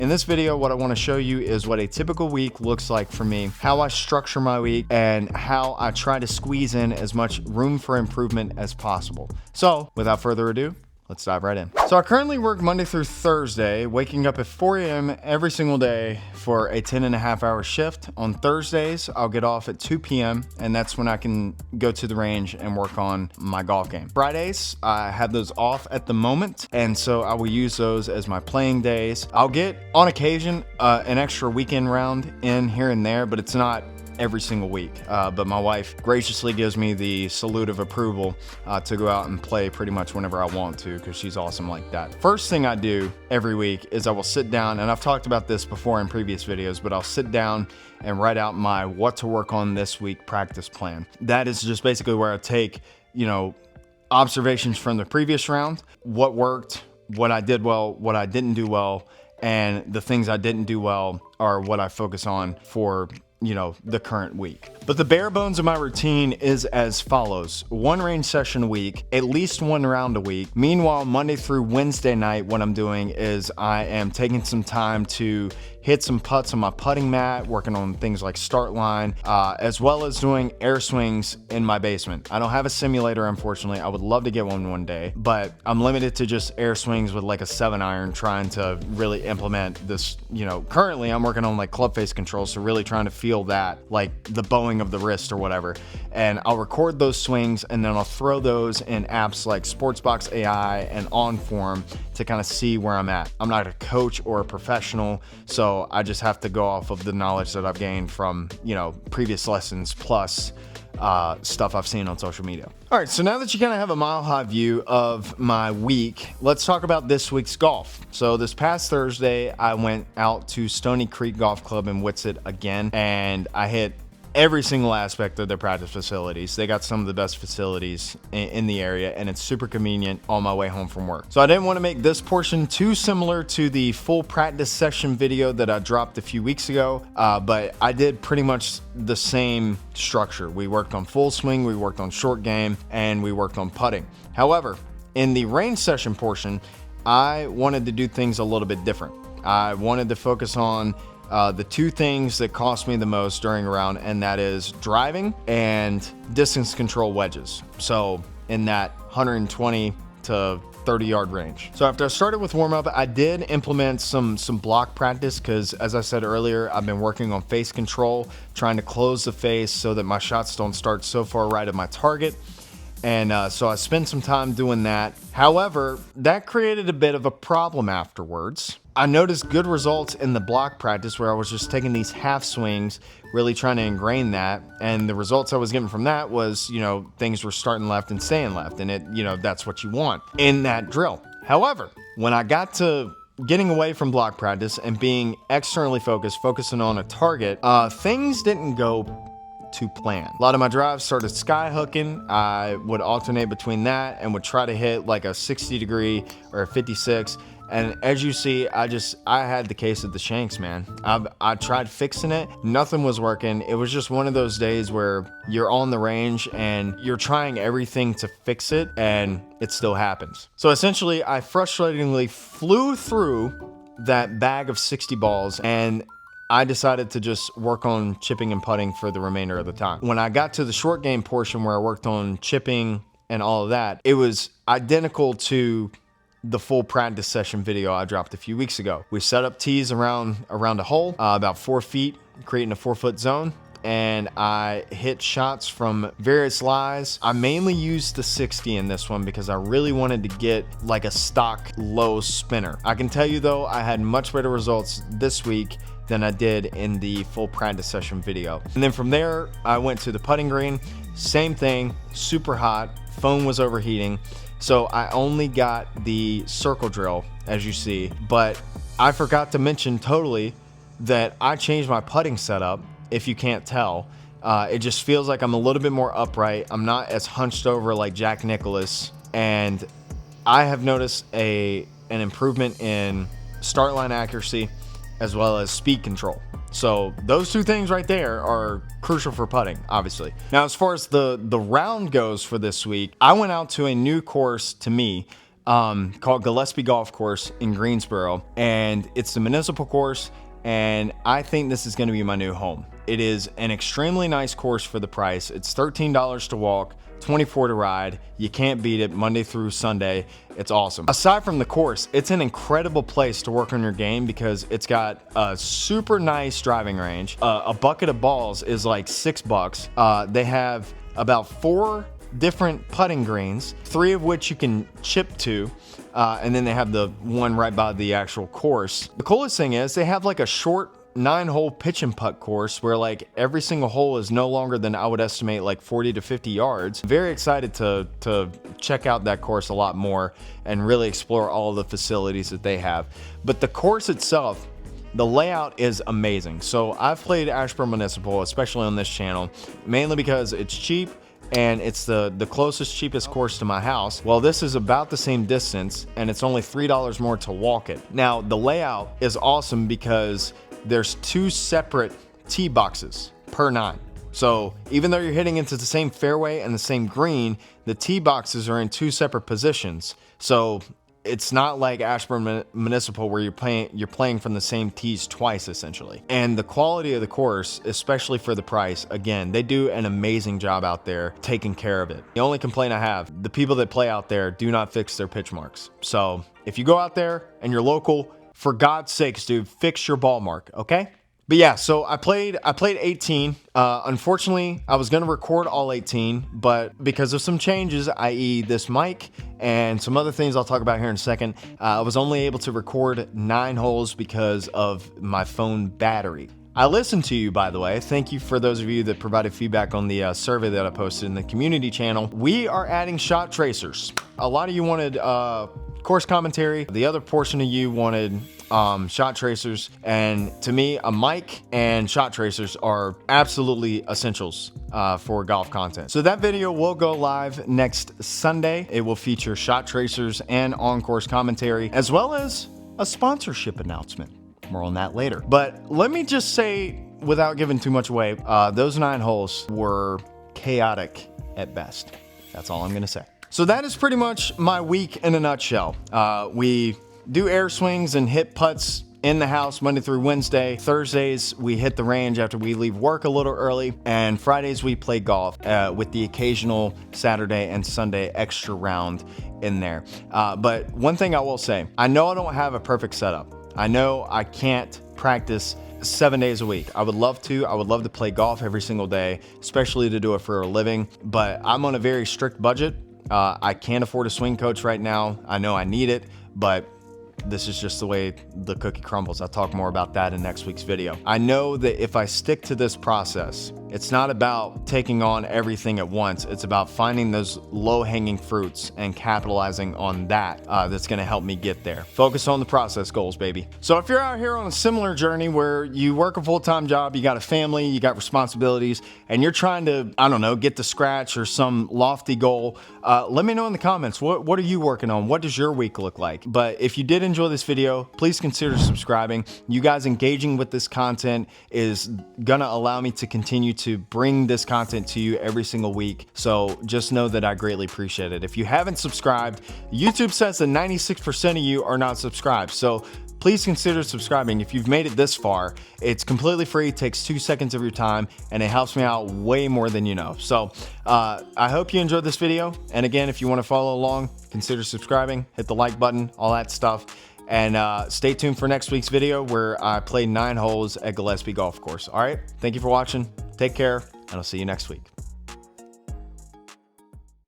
In this video, what I want to show you is what a typical week looks like for me, how I structure my week, and how I try to squeeze in as much room for improvement as possible. So without further ado, let's dive right in. So I currently work Monday through Thursday, waking up at 4 a.m. every single day for a 10.5-hour shift. On Thursdays, I'll get off at 2 p.m. and that's when I can go to the range and work on my golf game. Fridays, I have those off at the moment, and so I will use those as my playing days. I'll get, on occasion, an extra weekend round in here and there, but it's not every single week. But my wife graciously gives me the salute of approval to go out and play pretty much whenever I want to, because she's awesome like that. First thing I do every week is I will sit down, and I've talked about this before in previous videos, but I'll sit down and write out my what to work on this week practice plan. That is just basically where I take, observations from the previous round, what worked, what I did well, what I didn't do well, and the things I didn't do well are what I focus on for the current week. But the bare bones of my routine is as follows: 1 range session a week, at least 1 round a week. Meanwhile, Monday through Wednesday night, what I'm doing is I am taking some time to hit some putts on my putting mat, working on things like start line, as well as doing air swings in my basement. I don't have a simulator, unfortunately. I would love to get one day, but I'm limited to just air swings with like a 7-iron, trying to really implement this. Currently I'm working on like club face control, so really trying to feel that, like the bowing of the wrist or whatever. And I'll record those swings, and then I'll throw those in apps like Sportsbox AI and OnForm to kind of see where I'm at. I'm not a coach or a professional, so I just have to go off of the knowledge that I've gained from, previous lessons plus stuff I've seen on social media. All right, so now that you kind of have a mile-high view of my week, let's talk about this week's golf. So this past Thursday, I went out to Stony Creek Golf Club in Whitsett again, and I hit every single aspect of their practice facilities. They got some of the best facilities in the area, and it's super convenient on my way home from work. So I didn't want to make this portion too similar to the full practice session video that I dropped a few weeks ago, but I did pretty much the same structure. We worked on full swing, we worked on short game, and we worked on putting. However, in the range session portion, I wanted to do things a little bit different. I wanted to focus on the 2 things that cost me the most during a round, and that is driving and distance control wedges. So in that 120 to 30 yard range. So after I started with warm up, I did implement some block practice, because as I said earlier, I've been working on face control, trying to close the face so that my shots don't start so far right of my target. And so I spent some time doing that. However, that created a bit of a problem afterwards. I noticed good results in the block practice where I was just taking these half swings, really trying to ingrain that. And the results I was getting from that was, things were starting left and staying left. And that's what you want in that drill. However, when I got to getting away from block practice and being externally focusing on a target, things didn't go to plan. A lot of my drives started sky hooking. I would alternate between that and would try to hit like a 60 degree or a 56. And as you see, I had the case of the shanks, man. I tried fixing it. Nothing was working. It was just one of those days where you're on the range and you're trying everything to fix it, and it still happens. So essentially, I frustratingly flew through that bag of 60 balls, and I decided to just work on chipping and putting for the remainder of the time. When I got to the short game portion where I worked on chipping and all of that, it was identical to the full practice session video I dropped a few weeks ago. We set up tees around a hole, about 4 feet, creating a 4-foot zone. And I hit shots from various lies. I mainly used the 60 in this one because I really wanted to get like a stock low spinner. I can tell you though, I had much better results this week than I did in the full practice session video. And then from there, I went to the putting green. Same thing, super hot, phone was overheating. So I only got the circle drill, as you see, but I forgot to mention totally that I changed my putting setup. If you can't tell, it just feels like I'm a little bit more upright. I'm not as hunched over like Jack Nicklaus, and I have noticed an improvement in start line accuracy as well as speed control. So those 2 things right there are crucial for putting, obviously. Now, as far as the round goes for this week, I went out to a new course to me called Gillespie Golf Course in Greensboro, and it's the municipal course, and I think this is going to be my new home. It is an extremely nice course for the price. It's $13 to walk, $24 to ride. You can't beat it. Monday through Sunday. It's awesome. Aside from the course, it's an incredible place to work on your game because it's got a super nice driving range. A bucket of balls is like $6. They have about 4 different putting greens, 3 of which you can chip to, and then they have the one right by the actual course. The coolest thing is they have like a short 9-hole pitch and putt course where like every single hole is no longer than, I would estimate, like 40 to 50 yards. Very excited to check out that course a lot more and really explore all the facilities that they have. But the course itself, the layout is amazing. So I've played Ashburn Municipal, especially on this channel, mainly because it's cheap and it's the closest, cheapest course to my house. Well, this is about the same distance and it's only $3 more to walk it. Now, the layout is awesome because there's 2 separate tee boxes per 9. So even though you're hitting into the same fairway and the same green, the tee boxes are in 2 separate positions. So it's not like Ashburn Municipal where you're playing from the same tees twice, essentially. And the quality of the course, especially for the price, again, they do an amazing job out there taking care of it. The only complaint I have, the people that play out there do not fix their pitch marks. So if you go out there and you're local, for God's sakes, dude, fix your ball mark, okay? But yeah, so I played 18. Unfortunately, I was going to record all 18, but because of some changes, i.e. this mic and some other things I'll talk about here in a second, I was only able to record 9 holes because of my phone battery. I listened to you, by the way. Thank you for those of you that provided feedback on the survey that I posted in the community channel. We are adding shot tracers. A lot of you wanted course commentary. The other portion of you wanted shot tracers, and to me, a mic and shot tracers are absolutely essentials for golf content. So that video will go live next Sunday. It will feature shot tracers and on-course commentary, as well as a sponsorship announcement. More on that later. But let me just say, without giving too much away, those 9 holes were chaotic at best. That's all I'm gonna say. So that is pretty much my week in a nutshell. We do air swings and hit putts in the house Monday through Wednesday. Thursdays, we hit the range after we leave work a little early. And Fridays, we play golf with the occasional Saturday and Sunday extra round in there. But one thing I will say, I know I don't have a perfect setup. I know I can't practice 7 days a week. I would love to. I would love to play golf every single day, especially to do it for a living. But I'm on a very strict budget. I can't afford a swing coach right now. I know I need it, but this is just the way the cookie crumbles. I'll talk more about that in next week's video. I know that if I stick to this process, it's not about taking on everything at once. It's about finding those low-hanging fruits and capitalizing on that. That's gonna help me get there. Focus on the process goals, baby. So if you're out here on a similar journey where you work a full-time job, you got a family, you got responsibilities, and you're trying to, I don't know, get to scratch or some lofty goal, let me know in the comments. What are you working on? What does your week look like? But if you did enjoy this video, please consider subscribing. You guys engaging with this content is gonna allow me to continue to bring this content to you every single week. So just know that I greatly appreciate it. If you haven't subscribed, YouTube says that 96% of you are not subscribed. So please consider subscribing. If you've made it this far, it's completely free. It takes 2 seconds of your time and it helps me out way more than you know. So I hope you enjoyed this video. And again, if you want to follow along, consider subscribing, hit the like button, all that stuff. And stay tuned for next week's video where I play 9 holes at Gillespie Golf Course. All right, thank you for watching. Take care, and I'll see you next week.